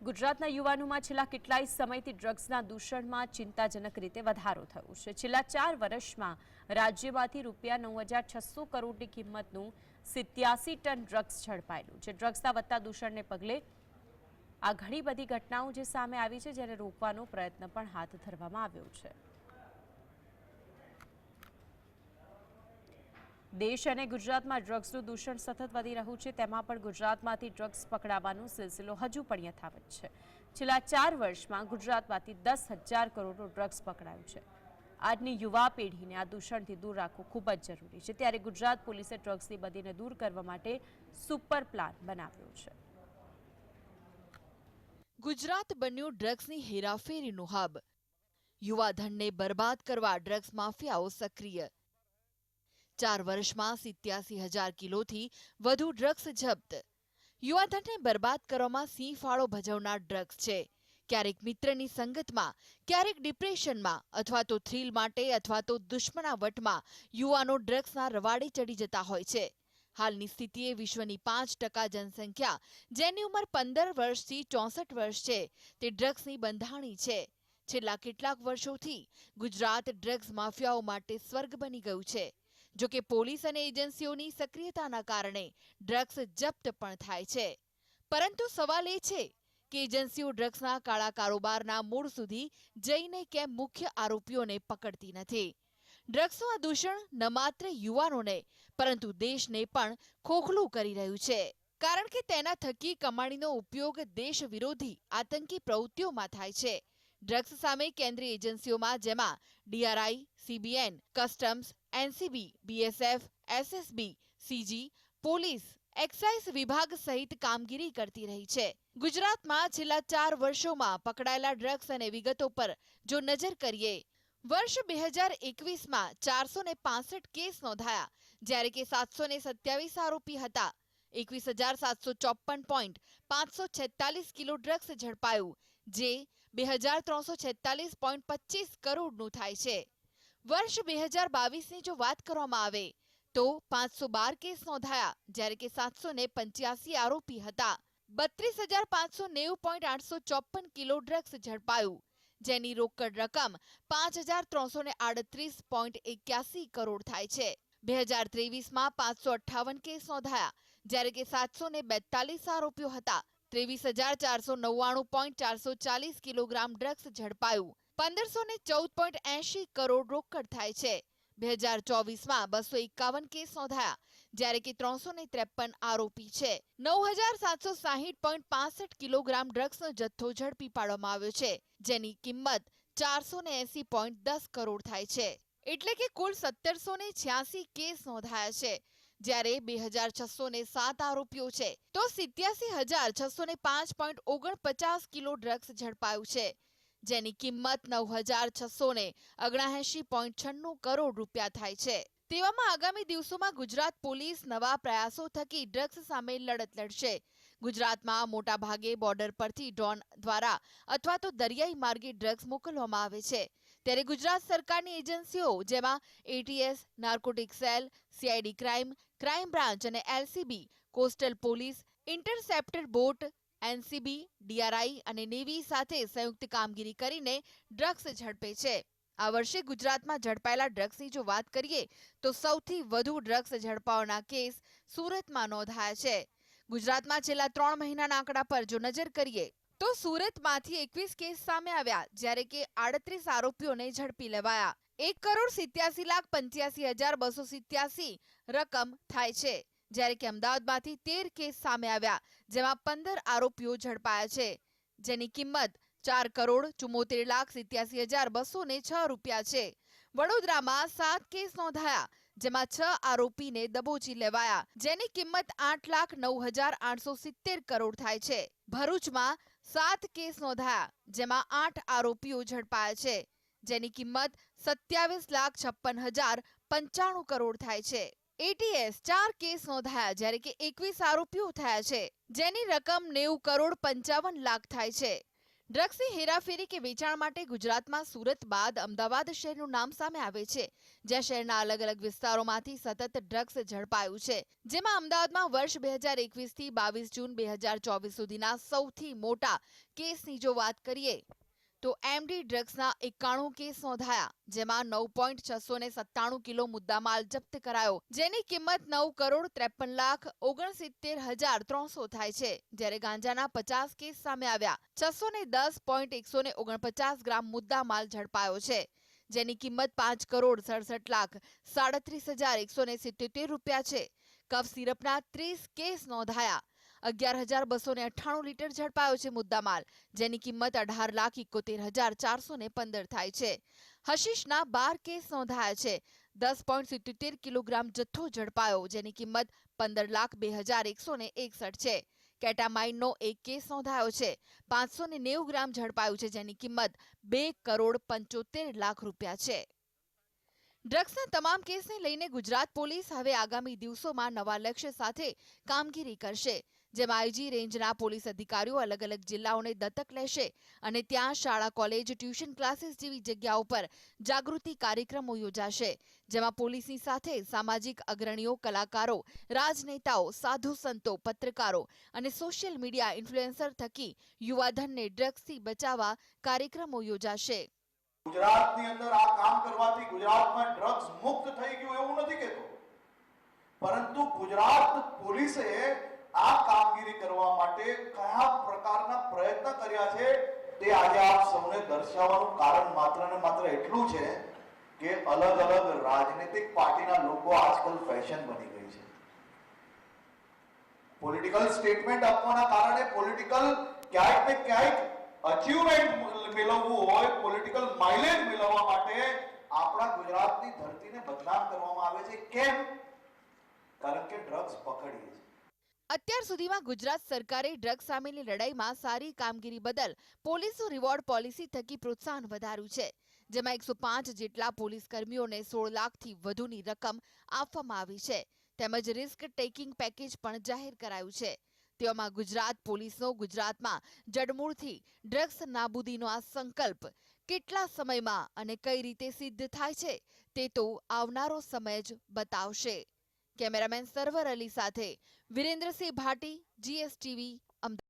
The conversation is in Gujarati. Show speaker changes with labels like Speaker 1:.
Speaker 1: ગુજરાતના યુવાનોમાં છેલ્લા કેટલાય સમયથી ડ્રગ્સના દૂષણમાં ચિંતાજનક રીતે વધારો થયો છે। છેલ્લા 4 વર્ષમાં રાજ્યમાંથી રૂપિયા 9,600 કરોડની કિંમતનું 87 ટન ડ્રગ્સ ઝડપાયેલું છે। ડ્રગ્સના વધતા દૂષણને પગલે આ ઘણી બધી ઘટનાઓ જે સામે આવી છે, જેને રોકવાનો પ્રયત્ન પણ હાથ ધરવામાં આવ્યો છે। દેશ અને ગુજરાતમાં ડ્રગ્સનું દૂષણ સતત વધી રહ્યું છે, તેમાં પણ ગુજરાતમાંથી ડ્રગ્સ પકડાવાનો સિલસિલો હજુ પણ યથાવત છે। છેલ્લા 4 વર્ષમાં ગુજરાતમાંથી 10,000 કરોડનું ડ્રગ્સ પકડાયું છે। આજની યુવા પેઢીને આ દૂષણથી દૂર રાખવું ખૂબ જ જરૂરી છે, ત્યારે ગુજરાત પોલીસે ડ્રગ્સની બદીને દૂર કરવા માટે સુપર પ્લાન બનાવ્યો છે।
Speaker 2: ગુજરાત બન્યું ડ્રગ્સની હેરાફેરીનું હબ। યુવાધનને બરબાદ કરવા ડ્રગ્સ માફિયાઓ સક્રિય। 4 વર્ષમાં 87,000 કિલોથી વધુ ડ્રગ્સ જપ્ત। યુવાધનને બરબાદ કરવામાં સિંહ ફાળો ભજવનાર ડ્રગ્સ છે। ક્યારેક મિત્રની સંગતમાં, ક્યારેક ડિપ્રેશનમાં, અથવા તો થ્રિલ માટે, અથવા તો દુશ્મનાવટમાં યુવાનો ડ્રગ્સના રવાડે ચડી જતા હોય છે। હાલની સ્થિતિએ વિશ્વની 5% જનસંખ્યા, જેની ઉંમર 15 વર્ષથી 64 વર્ષ છે, તે ડ્રગ્સની બંધાણી છે। છેલ્લા કેટલાક વર્ષોથી ગુજરાત ડ્રગ્સ માફિયાઓ માટે સ્વર્ગ બની ગયું છે। જો કે પોલીસ અને એજન્સીઓની સક્રિયતાના કારણે ડ્રગ્સ જપ્ત પણ થાય છે, પરંતુ સવાલ એ છે કે એજન્સીઓ ડ્રગ્સના કાળા કારોબારના મૂળ સુધી જઈને કેમ મુખ્ય આરોપીઓને પકડતી નથી। ડ્રગ્સનું આ દૂષણ ન માત્ર યુવાનોને પરંતુ દેશને પણ ખોખલું કરી રહ્યું છે, કારણ કે તેના થકી કમાણીનો ઉપયોગ દેશ વિરોધી આતંકી પ્રવૃત્તિઓમાં થાય છે। ડ્રગ્સ સામે કેન્દ્રીય એજન્સીઓમાં જેમાં DRI, CBN, customs, NCB, BSF, SSB, CG, police, excise વિભાગ સહિત કામગીરી કરતી રહી છે। ગુજરાતમાં છેલ્લા 4 વર્ષોમાં પકડાયેલા ડ્રગ્સ અને વિગતો પર જો નજર કરીએ, વર્ષ 2021માં 465 કેસ નોંધાયા, જ્યારે કે 727 આરોપી હતા। 21,754.546 કિલો ડ્રગ્સ ઝડપાયું, જે 2,346.25 કરોડનું થાય છે। વર્ષ 2022ની જો વાત કરવામાં આવે તો 512 કેસ નોંધાયા, જ્યારે કે 785 આરોપી હતા। 32,590.854 કિલો ડ્રગ્સ ઝડપાયું, જેની રોકડ રકમ 5,338.81 કરોડ થાય છે। 2023માં 558 કેસ નોંધાયા, જ્યારે કે 742 આરોપીઓ હતા। 23,499.440 કિલોગ્રામ ડ્રગ્સ ઝડપાયું, 1,514.80 કરોડ રોકડ થાય છે। 2024માં 251 કેસ નોંધાયા, જ્યારે કે 353 આરોપી છે। 9,760.65 કિલોગ્રામ ડ્રગ્સનો જથ્થો ઝડપી પાડવામાં આવ્યો છે, જેની કિંમત 480.10 કરોડ થાય છે। એટલે કે કુલ 1,786 કેસ નોંધાયા છે, જ્યારે 2,607 આરોપીઓ છે, તો 87,605.49 કિલો ડ્રગ્સ ઝડપાયું છે, જેની કિંમત 9,679.96 કરોડ રૂપિયા થાય છે। તેવામાં આગામી દિવસોમાં ગુજરાત પોલીસ નવા પ્રયાસો થકી ડ્રગ્સ સામે લડત લડશે। ગુજરાતમાં મોટા ભાગે બોર્ડર પરથી ડ્રોન દ્વારા અથવા તો દરિયાઈ માર્ગે ડ્રગ્સ મોકલવામાં આવે છે, ત્યારે ગુજરાત સરકારની એજન્સીઓ જેમાં ATS, narcotic cell, CID crime, crime branch અને LCB, coastal police, interceptor boat, NCB, DRI અને નેવી સાથે સંયુક્ત કામગીરી કરીને ડ્રગ્સ ઝડપે છે। આ વર્ષે ગુજરાતમાં ઝડપાયેલા ડ્રગ્સની જો વાત કરીએ તો સૌથી વધુ ડ્રગ્સ ઝડપાવાના કેસ સુરતમાં નોંધાયા છે। ગુજરાતમાં છેલ્લા 3 મહિનાના આંકડા પર જો નજર કરીએ તો સુરતમાંથી 21 કેસ સામે આવ્યા, જ્યારે કે 38 આરોપીઓને ઝડપી લેવાયા। 1,87,85,287 રકમ થાય છે, જ્યારે કે અમદાવાદમાંથી 13 કેસ સામે આવ્યા, જેમાં 15 આરોપીઓ ઝડપાયા છે, જેની કિંમત 4,74,87,206 રૂપિયા છે। વડોદરામાં 7 કેસ નોંધાયા, જેમાં 6 આરોપીને દબોચી લેવાયા, જેની કિંમત 8,09,870 કરોડ થાય છે। ભરૂચમાં 7 કેસ નોંધાયા, જેમાં 8 આરોપીઓ ઝડપાયા છે, જેની કિંમત 27,56,095 કરોડ થાય છે। ATS 4 કેસ નોંધાયા, જ્યારે કે 21 આરોપીઓ થયા છે, જેની રકમ 90,55 લાખ થાય છે। ડ્રગ્સની હેરાફેરી કે વેચાણ માટે ગુજરાતમાં સુરત બાદ અમદાવાદ શહેરનું નામ સામે આવે છે, જ્યાં શહેરના અલગ અલગ વિસ્તારોમાંથી સતત ડ્રગ્સ ઝડપાયું છે, જેમાં અમદાવાદમાં વર્ષ 2021 થી 22 જૂન 2024 સુધીના સૌથી મોટા કેસની જો વાત કરીએ તો એમડી ડ્રગ્સના 91 કેસ નોંધાયા, જેમાં 9.697 કિલો મુદ્દામાલ જપ્ત કરાયો, જેની કિંમત 9,53,69,300 થાય છે, જ્યારે ગાંજાના 50 કેસ સામે આવ્યા, 610.149 ગ્રામ મુદ્દામાલ ઝડપાયો છે, જેની કિંમત 5,67,37,177 રૂપિયા છે. કફ સિરપના 30 કેસ નોંધાયા, 11,298 લીટર ઝડપાયો છે મુદ્દામાલ, જેની કિંમત 18,71,415 થાય છે. હશીશના 12 કેસ નોંધાયા છે, 10.77 કિલોગ્રામ જથ્થો ઝડપાયો, જેની કિંમત 15,02,161 છે. કેટામાઇનનો 1 કેસ નોંધાયો છે, 590 ગ્રામ ઝડપાયું છે, જેની કિંમત 2,75,00,000 રૂપિયા છે. ડ્રગ્સના તમામ કેસને લઈને ગુજરાત પોલીસ હવે આગામી દિવસોમાં નવા લક્ષ્ય સાથે કામગીરી કરશે, જેમાં આઈજી રેન્જના પોલીસ અધિકારીઓ અલગ અલગ જિલ્લાઓને દત્તક લેશે અને ત્યાં શાળા, કોલેજ, ટ્યુશન ક્લાસીસ જેવી જગ્યાઓ પર જાગૃતિ કાર્યક્રમો યોજાશે, જેમાં પોલીસની સાથે સામાજિક અગ્રણીઓ, કલાકારો, રાજનેતાઓ, સાધુ સંતો, પત્રકારો અને સોશિયલ મીડિયા ઇન્ફ્લુએન્સર થકી યુવાધનને ડ્રગ્સથી બચાવવા કાર્યક્રમો યોજાશે.
Speaker 3: ગુજરાતની અંદર આ કામ કરવાથી ગુજરાતમાં ડ્રગ્સ મુક્ત થઈ ગયું એવું નથી કહેતો, પરંતુ ગુજરાત પોલીસે આ કામગીરી કરવા માટે કયા પ્રકારના પ્રયત્ન કર્યા છે તે આજે આપ સૌને દર્શાવવાનું કારણ માત્ર ને માત્ર એટલું છે કે અલગ અલગ રાજનીતિક પાર્ટીના લોકો આજકાલ ફેશન બની ગઈ છે. પોલિટિકલ સ્ટેટમેન્ટ આપવાના કારણે પોલિટિકલ ક્યાંક ને ક્યાંક અચીવમેન્ટ મેળવવું હોય, પોલિટિકલ માઇલેજ મેળવવા માટે આપણા ગુજરાતની ધરતીને બદનામ કરવામાં આવે છે. કેમ? કારણ કે ડ્રગ્સ પકડીએ છે.
Speaker 2: અત્યાર સુધીમાં ગુજરાત સરકારે ડ્રગ્સ સામેની લડાઈમાં સારી કામગીરી બદલ પોલીસનું રિવોર્ડ પોલિસી થકી પ્રોત્સાહન વધાર્યું છે, જેમાં 105 જેટલા પોલીસ કર્મીઓને 16 લાખથી વધુની રકમ આપવામાં આવી છે, તેમજ રિસ્ક ટેકિંગ પેકેજ પણ જાહેર કરાયું છે. તેવામાં ગુજરાત પોલીસનો ગુજરાતમાં જડમૂળથી ડ્રગ્સ નાબૂદીનો આ સંકલ્પ કેટલા સમયમાં અને કઈ રીતે સિદ્ધ થાય છે તે તો આવનારો સમય જ બતાવશે. કેમેરામેન સરવર અલી સાથે વિરેન્દ્રસિંહ ભાટી, GSTV, અમદાવાદ.